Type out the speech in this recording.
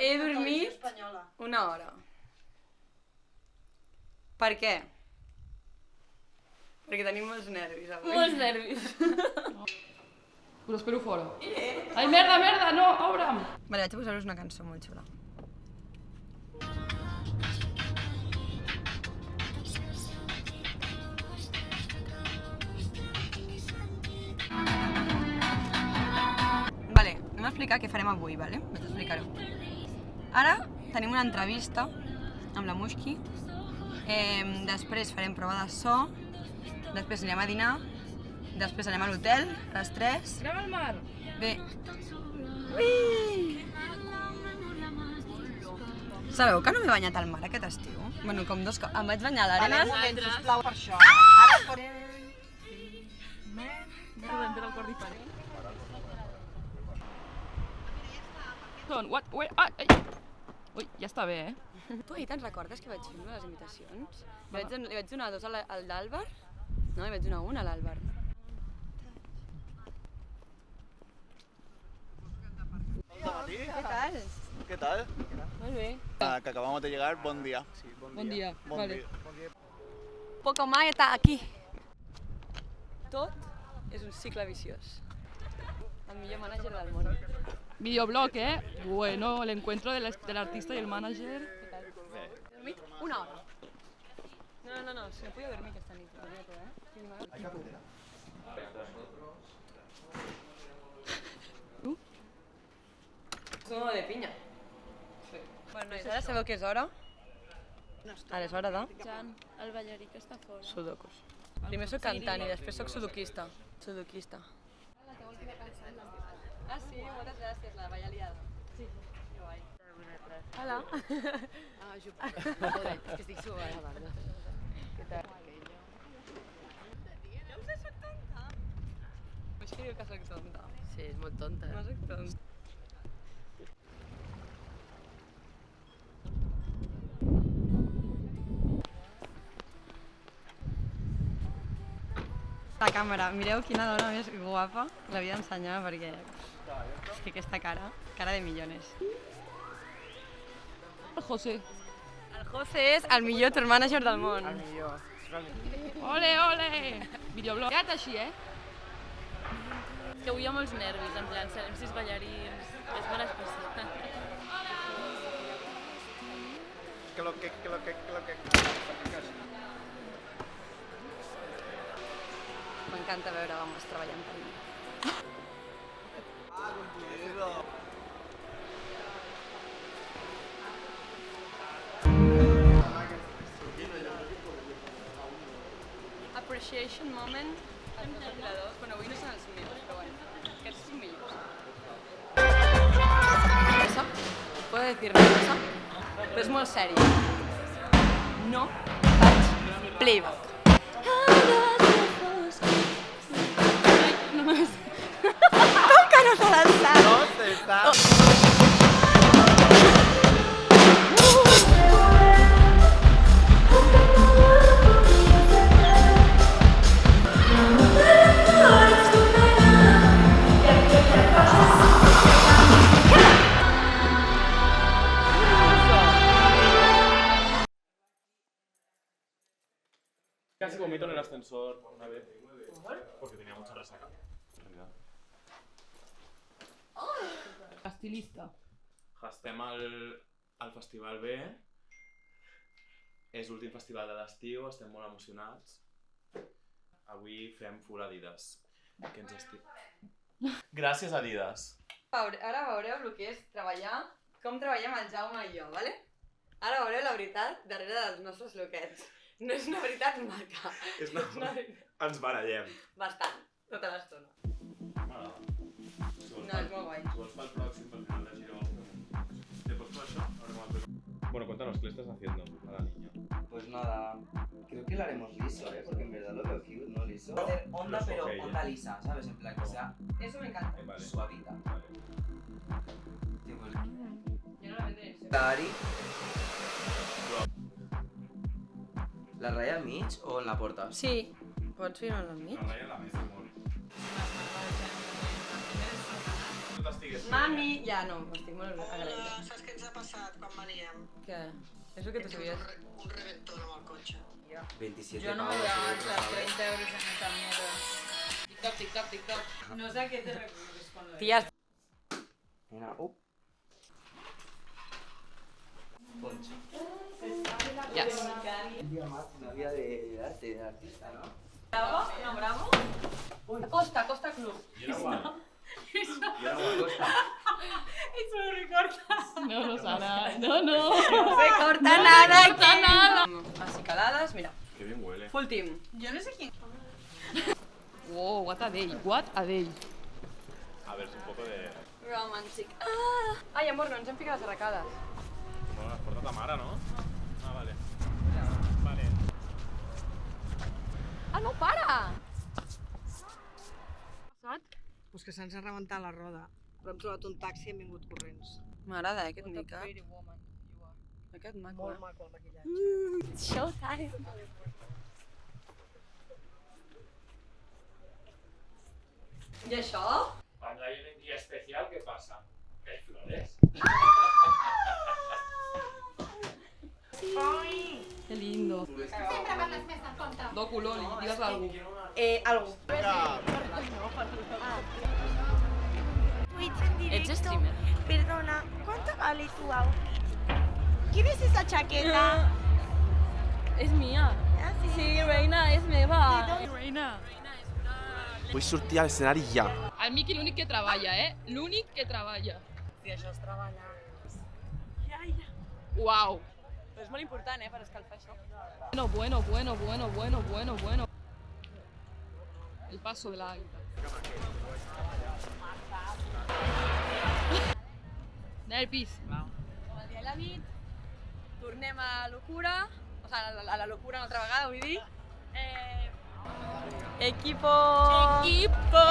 He dormit una hora. Per què? Perquè tenim molts nervis avui. Molts nervis. Us espero fora. Ai, merda, merda, no, obre'm! Vale, vaig a posar-vos una cançó molt xula. Vale, anem a explicar què farem avui, vale? Vaig a explicar-ho. Ara tenim una entrevista amb la Mushki, després farem prova de so, després anirem a dinar, després anem a l'hotel, les 3. Anem al mar! Bé. Ui! Sabeu que no m'he banyat al mar aquest estiu? Bueno, com dos cops. Em vaig banyar a l'Arenas. Sisplau, per això. Ara es pot... Podem fer el cor diferent. What? Where? Ai! Ui, ja està bé, eh? Tu ahir te'n recordes que vaig fer una de les imitacions? Li vaig donar 2 al d'Àlvar? No, li vaig donar 1 a l'Àlvar. ¿Qué tal? ¿Qué tal? Molt bé. Que acabamos de llegar, buen día. Sí, Bon dia, vale. Poco mai està aquí. Tot és un cicle viciós. El millor mànager del món. Videoblog, ¿eh? Bueno, el encuentro del artista y el manager. He dormit una hora. No, si no podia dormir aquesta nit. Hay cafetera. Zumo de pinya. Bueno, nois, ara sabeu que és hora? Ara és hora de... Jan, el ballarí que està fora. Sudokus. Primer soc cantant i després soc sudoquista. Sudoquista. Ah, sí? Moltes gràcies, la balla liada. Sí. Que guai. Hola. Ah, jo... Joder, és que estic superagradable. Què tal? No sé, soc tonta. Vaig que diu que soc tonta. Sí, és molt tonta. No soc tonta. La càmera, mireu quina dona més guapa, l'havia d'ensenyar perquè és que aquesta cara de millones. El José. El José és el millor tour manager del món. El millor. Ole, ole! Videoblog. Queda't així, eh? És que avui hi ha molts nervis, en plan, serem 6 ballarins, és molt especial. Que lo que... M'encanta veure homes treballant per mi. Appreciation moment als ventiladors. Bueno, avui no són els millors, però bueno, aquests són millors. ¿Eso? ¿Puedo decir una cosa? Però és molt sèrio. No faig playback. Com que no se l'ha sap? No se sap. Casi vomito en el ascensor una vez. Porque tenía mucha resaca. En realidad. Estilista. Estem al Festival B. És l'últim festival de l'estiu, estem molt emocionats. Avui fem full Adidas. Que ens Gràcies, Adidas. Ara veureu el que és treballar, com treballem el Jaume i jo, vale? Ara veureu la veritat darrere dels nostres lookets. No és una veritat maca. És una... Ens barallem. Bastant, tota l'estona. M'agrada. No, és molt guai. Si vols pel pròxim, pel final de giro... ¿Te pots fer això? Bueno, cuéntanos, ¿qué le estás haciendo a la niña? Pues nada, creo que lo haremos liso, porque en verdad lo veo cute, ¿no? Liso. Hacer onda, Lo pero escoge ella. onda lisa, ¿sabes? En plan que sea Eso me encanta. Vale. suavita. Vale. Tipo, Yo no Dari. La ratlla al mig o en la porta? Sí. Pots finar al mig? La ratlla la més molt. No t'estigues fent, Mami! Ja, no, estic molt agraïda. Saps què ens ha passat quan veníem? Què? És el que tu sabies? Un reventón amb el cotxe. 27 Jo no pavos, m'he llevat no les sabes. 30 euros en esta mierda. Tic-tac, tic-tac, tic-tac. No sé a qué te refieres con lo de... Tia, Mira, Poncho. Yes. Novia de arte, de artista, ¿no? Bravo? No, bravo? Costa, Costa Club. I era guai. Costa. Eso me recorta. No, no, Sara. No, no. No se corta nada. No corta nada. Así caladas, mira. Que bien huele. Full team. Yo no sé quién... Wow, what a day. What a day. A ver, es un poco de... Romantic. Ai, amor, no ens hem ficat les arracades. Bueno, las porta ta mare, no? Ah, vale. Vale. Ah, no, para! Pues que se'ns ha rebentat la roda. Però hem trobat un taxi i hem vingut corrents. M'agrada, aquest make-up. Aquest maco. Molt maco el maquillatge. Showtime. I això? Cuando hay un día especial, ¿qué pasa? Que hay flores. Qué lindo. Do culoni, digues algo. Algo. Ets streamer? Perdona, ¿cuánto vale tu outfit? ¿Quieres esa chaqueta? És mia. Sí, reina, és meva. Reina. Vull sortir a l'escenari ja. El Miqui l'únic que treballa, L'únic que treballa. Si això és treballar. Uau. Però és molt important, per escalfar això. Bueno. El paso de la águila. Nervis. El dia i la nit, tornem a locura, o sigui, a la locura una altra vegada, vull dir. Equipo! Equipo!